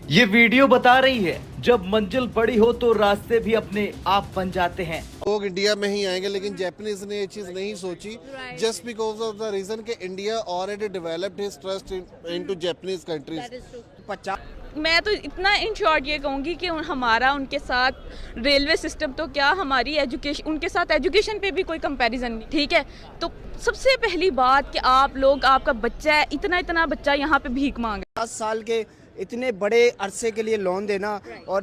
ये वीडियो बता रही है जब मंजिल बड़ी हो तो रास्ते भी अपने आप बन जाते हैं। लोग इंडिया में ही आएंगे, लेकिन जापानीज ने ये चीज नहीं सोची, just because of the reason कि India already developed his trust into Japanese countries. मैं तो इतना इन शॉर्ट ये कहूँगी कि हमारा उनके साथ रेलवे सिस्टम तो क्या, हमारी एजुकेशन, उनके साथ एजुकेशन पे भी कोई कंपैरिजन नहीं। ठीक है, तो सबसे पहली बात कि आप लोग, आपका बच्चा है, इतना बच्चा यहाँ पे भीख मांगे। 10 साल के इतने बड़े अरसे के लिए लोन देना और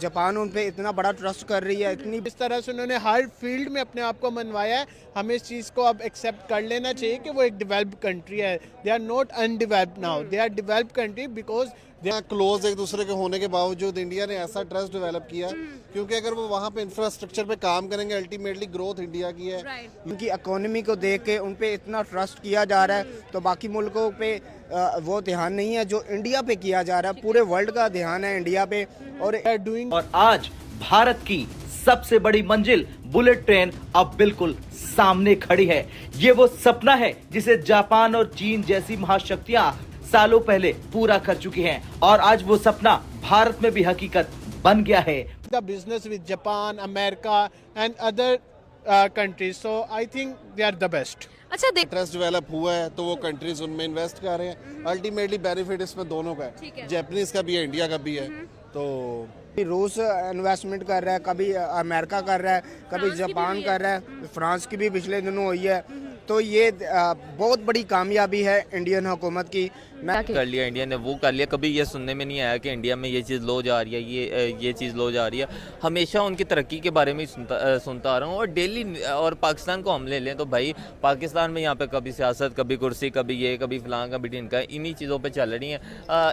जापान उन पे इतना बड़ा ट्रस्ट कर रही है, इतनी इस तरह से उन्होंने हर फील्ड में अपने आप को मनवाया है। हमें इस चीज़ को अब एक्सेप्ट कर लेना चाहिए कि वो एक डेवलप्ड कंट्री है। They are not undeveloped now, they are developed country because close एक दूसरे के होने के बावजूद इंडिया ने ऐसा ट्रस्ट डेवलप किया, क्योंकि अगर वो वहाँ पे इंफ्रास्ट्रक्चर पे काम करेंगे, अल्टीमेटली ग्रोथ इंडिया की है। उनकी इकोनॉमी को देख के उन पे इतना ट्रस्ट किया जा रहा है, तो बाकी मुल्कों पे वो ध्यान नहीं है जो इंडिया पे किया जा रहा है। पूरे वर्ल्ड का ध्यान है इंडिया पे। और आज भारत की सबसे बड़ी मंजिल बुलेट ट्रेन अब बिल्कुल सामने खड़ी है। ये वो सपना है जिसे जापान और चीन जैसी महाशक्तियां सालों पहले पूरा कर चुकी हैं, और आज वो सपना भारत में भी हकीकत बन गया है। The business with Japan, America and other countries, so I think they are the best. अच्छा, ट्रस्ट डेवलप हुआ है तो वो कंट्रीज उनमें इन्वेस्ट कर रहे हैं। अल्टीमेटली बेनिफिट इसमें दोनों का है, जापानीज का भी है, इंडिया का भी है। तो रूस इन्वेस्टमेंट कर रहा है, कभी अमेरिका कर रहा है, कभी जापान कर रहा है, फ्रांस की भी पिछले दिनों हुई है। तो ये बहुत बड़ी कामयाबी है इंडियन हुकूमत की। मैं कर लिया, इंडिया ने वो कर लिया। कभी ये सुनने में नहीं आया कि इंडिया में ये चीज़ लो जा रही है, ये चीज़ लो जा रही है। हमेशा उनकी तरक्की के बारे में ही सुनता आ रहा हूँ। और डेली, और पाकिस्तान को हम ले लें तो भाई पाकिस्तान में यहाँ पे कभी सियासत, कभी कुर्सी, कभी ये, कभी फलां, कभी ढिनका, इन्हीं चीज़ों पे चल रही है।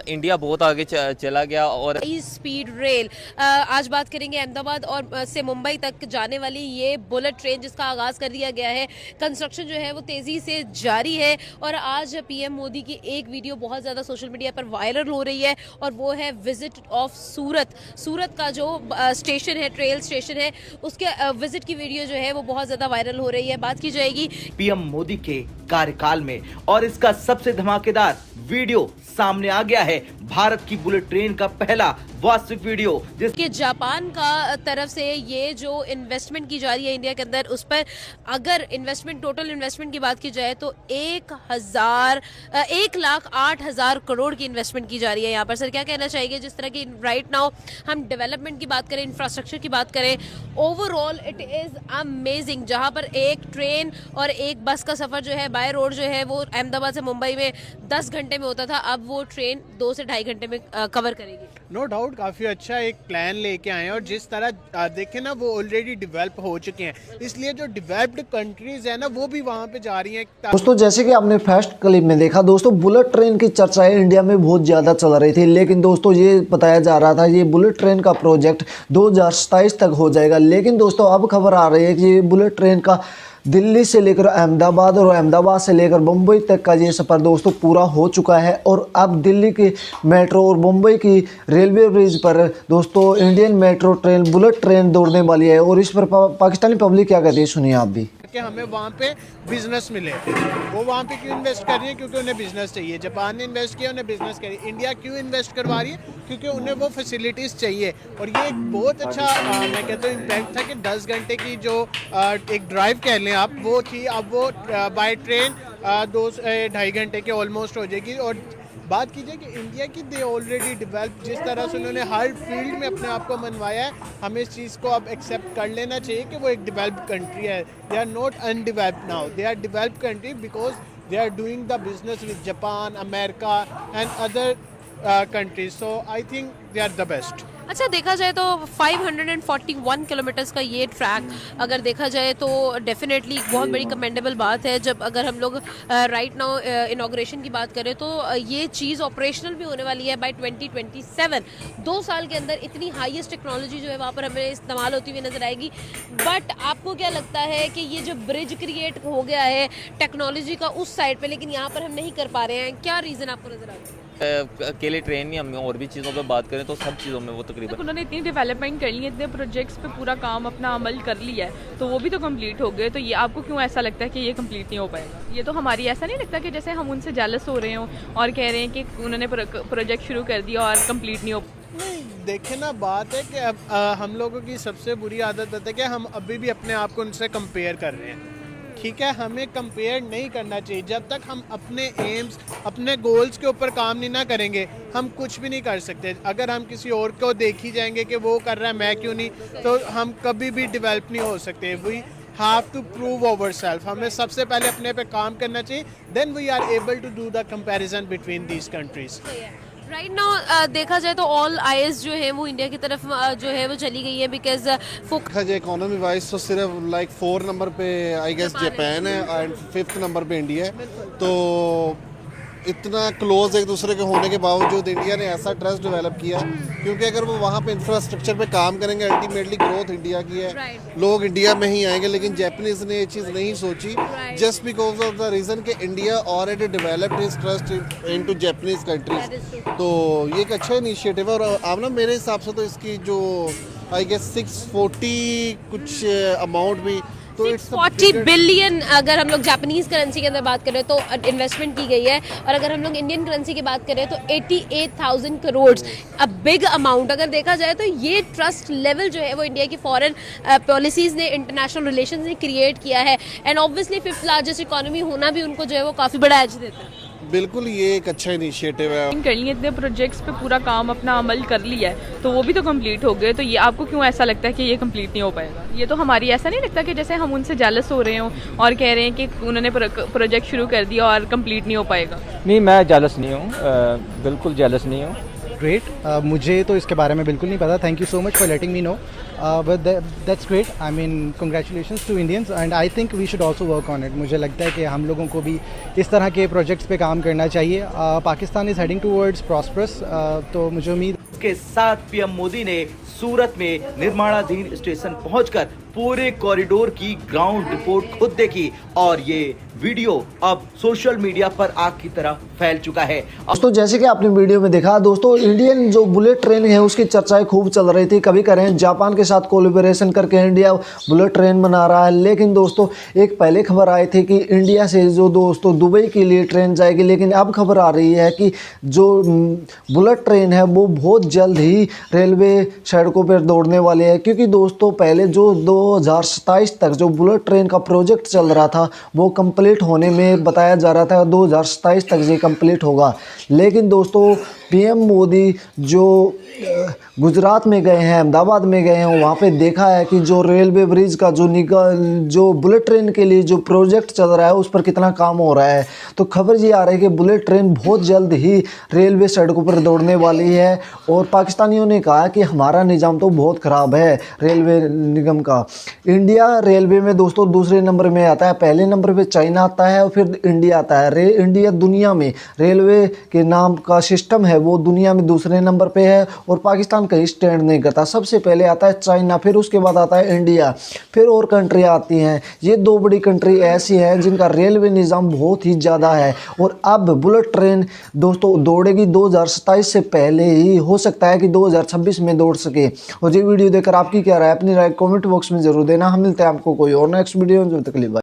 इंडिया बहुत आगे चला गया। और स्पीड रेल, आज बात करेंगे अहमदाबाद और से मुंबई तक जाने वाली ये बुलेट ट्रेन जिसका आगाज कर दिया गया है। कंस्ट्रक्शन जो है वो तेजी से जारी है, और आज पीएम मोदी की एक वीडियो बहुत ज़्यादा सोशल मीडिया पर वायरल हो रही है, और वो है विजिट ऑफ सूरत। सूरत का जो स्टेशन है, ट्रेन स्टेशन है, उसके विजिट की वीडियो जो है वो बहुत ज़्यादा वायरल हो रही है। बात की जाएगी पीएम मोदी के कार्यकाल में, और इसका सबसे धमाकेदार वीडियो सामने आ गया है। भारत की बुलेट ट्रेन का पहला वास्तविक वीडियो, जिसके जापान का तरफ से ये जो इन्वेस्टमेंट की जा रही है इंडिया के अंदर, उस पर अगर इन्वेस्टमेंट, टोटल इन्वेस्टमेंट की बात की जाए तो 1,08,000 करोड़ की इन्वेस्टमेंट की जा रही है यहाँ पर। सर क्या कहना चाहिए, जिस तरह की राइट नाउ हम डेवलपमेंट की बात करें, इंफ्रास्ट्रक्चर की बात करें, ओवरऑल इट इज अमेजिंग। जहाँ पर एक ट्रेन और एक बस का सफर जो है बाय रोड जो है वो अहमदाबाद से मुंबई में 10 घंटे में होता था, अब वो ट्रेन 2 से ढाई घंटे में कवर करेगी। नो डाउट काफ़ी अच्छा एक प्लान लेके आए हैं, और जिस तरह देखें ना वो ऑलरेडी डेवलप हो चुके हैं, इसलिए जो डेवलप्ड कंट्रीज है ना वो भी वहाँ पे जा रही हैं। दोस्तों जैसे कि आपने फर्स्ट क्लिप में देखा, दोस्तों बुलेट ट्रेन की चर्चाएं इंडिया में बहुत ज़्यादा चल रही थी, लेकिन दोस्तों ये बताया जा रहा था ये बुलेट ट्रेन का प्रोजेक्ट 2027 तक हो जाएगा। लेकिन दोस्तों अब खबर आ रही है कि ये बुलेट ट्रेन का दिल्ली से लेकर अहमदाबाद और अहमदाबाद से लेकर मुंबई तक का ये सफ़र दोस्तों पूरा हो चुका है, और अब दिल्ली की मेट्रो और मुंबई की रेलवे ब्रिज पर दोस्तों Indian metro train, bullet train दौड़ने वाली है। और इस पर पाकिस्तानी पब्लिक क्या कहती है, सुनिए आप भी। कि हमें वहाँ पे बिजनेस मिले, वो वहाँ पे क्यों इन्वेस्ट कर रही है? क्योंकि उन्हें बिजनेस चाहिए। जापान ने इन्वेस्ट किया, उन्हें बिजनेस चाहिए। इंडिया क्यों इन्वेस्ट करवा रही है? क्योंकि उन्हें वो फैसिलिटीज़ चाहिए। और ये एक बहुत अच्छा मैं कहता हूँ इम्पैक्ट था कि 10 घंटे की जो एक ड्राइव कह लें आप, वो थी, अब वो बाय ट्रेन 2 से ढाई घंटे के ऑलमोस्ट हो जाएगी। और बात कीजिए कि इंडिया की दे ऑलरेडी डेवलप, जिस तरह से उन्होंने हर फील्ड में अपने आप को मनवाया है, हमें इस चीज़ को अब एक्सेप्ट कर लेना चाहिए कि वो एक डेवलप्ड कंट्री है। They are not undeveloped now, they are developed country because they are doing the business with Japan, America and other countries, so I think they are the best. अच्छा, देखा जाए तो 541 किलोमीटर्स का ये track अगर देखा जाए तो डेफिनेटली एक बहुत बड़ी कमेंडेबल बात है। जब अगर हम लोग राइट नाउ इनॉग्रेशन की बात करें तो ये चीज़ ऑपरेशनल भी होने वाली है बाय 2027। 2 साल के अंदर इतनी हाईएस्ट टेक्नोलॉजी जो है वहाँ पर हमें इस्तेमाल होती हुई नजर आएगी। बट आपको क्या लगता है कि ये जो ब्रिज क्रिएट हो गया है टेक्नोलॉजी का उस साइड पर, लेकिन यहाँ पर हम नहीं कर पा रहे हैं, क्या रीज़न आपको नजर आता है? अकेले ट्रेन नहीं, हम और भी चीज़ों पे बात करें तो सब चीज़ों में वो तकरीबन उन्होंने इतनी डेवलपमेंट कर ली है, इतने प्रोजेक्ट्स पे पूरा काम अपना अमल कर लिया है, तो वो भी तो कंप्लीट हो गए। तो ये आपको क्यों ऐसा लगता है कि ये कंप्लीट नहीं हो पाएगा? ये तो हमारी ऐसा नहीं लगता कि जैसे हम उनसे जेलस हो रहे हों और कह रहे हैं कि उन्होंने प्रोजेक्ट शुरू कर दिया और कंप्लीट नहीं हो। नहीं, देखे ना, बात है कि अब हम लोगों की सबसे बुरी आदत है कि हम अभी भी अपने आप को उनसे कंपेयर कर रहे हैं। ठीक है, हमें कंपेयर नहीं करना चाहिए। जब तक हम अपने एम्स, अपने गोल्स के ऊपर काम नहीं ना करेंगे, हम कुछ भी नहीं कर सकते। अगर हम किसी और को देख ही जाएंगे कि वो कर रहा है मैं क्यों नहीं, तो हम कभी भी डेवलप नहीं हो सकते। We have to prove our self. हमें सबसे पहले अपने पे काम करना चाहिए, then we are able to do the comparison between these countries. Right now देखा जाए तो ऑल आईज जो है वो इंडिया की तरफ जो है वो चली गई है, बिकॉज देखा जाए इकोनॉमी वाइज तो सिर्फ लाइक 4 नंबर पे आई गेस जापान है एंड 5th नंबर पे इंडिया है। तो इतना क्लोज एक दूसरे के होने के बावजूद इंडिया ने ऐसा ट्रस्ट डेवलप किया, क्योंकि अगर वो वहाँ पे इंफ्रास्ट्रक्चर पे काम करेंगे, अल्टीमेटली ग्रोथ इंडिया की है, लोग इंडिया में ही आएंगे। लेकिन जापानीज ने ये चीज़ नहीं सोची, just because of the reason कि India already developed his trust into Japanese countries. तो ये एक अच्छा इनिशिएटिव है। और अब ना मेरे हिसाब से तो इसकी जो आई गेस 640 कुछ अमाउंट भी, तो 40 बिलियन अगर हम लोग जापानीज करेंसी के अंदर बात करें तो इन्वेस्टमेंट की गई है, और अगर हम लोग इंडियन करेंसी की बात करें तो 88,000 करोड़, अ बिग अमाउंट। अगर देखा जाए तो ये ट्रस्ट लेवल जो है वो इंडिया की फॉरेन पॉलिसीज ने, इंटरनेशनल रिलेशंस ने क्रिएट किया है, and obviously 5th largest economy होना भी उनको जो है वो काफ़ी बड़ा एज देता है। बिल्कुल, ये एक अच्छा इनिशिएटिव है। कर लिए इतने प्रोजेक्ट्स पे पूरा काम अपना अमल कर लिया है, तो वो भी तो कंप्लीट हो गए। तो ये आपको क्यों ऐसा लगता है कि ये कंप्लीट नहीं हो पाएगा? ये तो हमारी ऐसा नहीं लगता कि जैसे हम उनसे जेलस हो रहे हों और कह रहे हैं कि उन्होंने प्रोजेक्ट शुरू कर दिया और कंप्लीट नहीं हो पाएगा। नहीं, मैं जेलस नहीं हूँ, बिल्कुल जेलस नहीं हूँ। ग्रेट, मुझे तो इसके बारे में बिल्कुल नहीं पता। Thank you so much for letting me know, but that's great. I mean congratulations to Indians and I think we should also work on it. मुझे लगता है कि हम लोगों को भी इस तरह के प्रोजेक्ट्स पे काम करना चाहिए। Pakistan is heading towards prosperous, तो मुझे उम्मीद के साथ पीएम मोदी ने सूरत में निर्माणाधीन स्टेशन पहुंचकर पूरे कॉरिडोर की ग्राउंड रिपोर्ट खुद देखी, और ये वीडियो अब सोशल मीडिया पर आग की तरह फैल चुका है। दोस्तों, जैसे कि आपने वीडियो में देखा दोस्तों, इंडियन जो बुलेट ट्रेन है उसकी चर्चाएं खूब चल रही थी। कभी करें जापान के साथ कोलैबोरेशन करके इंडिया बुलेट ट्रेन बना रहा है, लेकिन दोस्तों एक पहले खबर आई थी कि इंडिया से जो दोस्तों दुबई के लिए ट्रेन जाएगी, लेकिन अब खबर आ रही है कि जो बुलेट ट्रेन है वो बहुत जल्द ही रेलवे सड़कों पर दौड़ने वाले हैं। क्योंकि दोस्तों पहले जो 2027 तक जो बुलेट ट्रेन का प्रोजेक्ट चल रहा था वो कंप्लीट होने में बताया जा रहा था 2027 तक ये कंप्लीट होगा। लेकिन दोस्तों पीएम मोदी जो गुजरात में गए हैं, अहमदाबाद में गए हैं, वहाँ पे देखा है कि जो रेलवे ब्रिज का जो बुलेट ट्रेन के लिए जो प्रोजेक्ट चल रहा है उस पर कितना काम हो रहा है। तो खबर ये आ रही है कि बुलेट ट्रेन बहुत जल्द ही रेलवे सड़कों पर दौड़ने वाली है। और पाकिस्तानियों ने कहा कि हमारा निज़ाम तो बहुत ख़राब है रेलवे निगम का। इंडिया रेलवे में दोस्तों दूसरे नंबर में आता है, पहले नंबर पर चाइना आता है और फिर इंडिया आता है। इंडिया दुनिया में रेलवे के नाम का सिस्टम है वो दुनिया में दूसरे नंबर पे है, और पाकिस्तान कहीं स्टैंड नहीं करता। सबसे पहले आता है चाइना, फिर उसके बाद आता है इंडिया, फिर और कंट्री आती हैं। ये 2 बड़ी कंट्री ऐसी हैं जिनका रेलवे निज़ाम बहुत ही ज़्यादा है। और अब बुलेट ट्रेन दोस्तों दौड़ेगी 2027 से पहले ही, हो सकता है कि 2026 में दौड़ सके। और ये वीडियो देखकर आपकी क्या राय, अपनी राय कॉमेंट बॉक्स में जरूर देना। हम मिलते हैं आपको कोई और नेक्स्ट वीडियो में, जब तक के लिए बाय।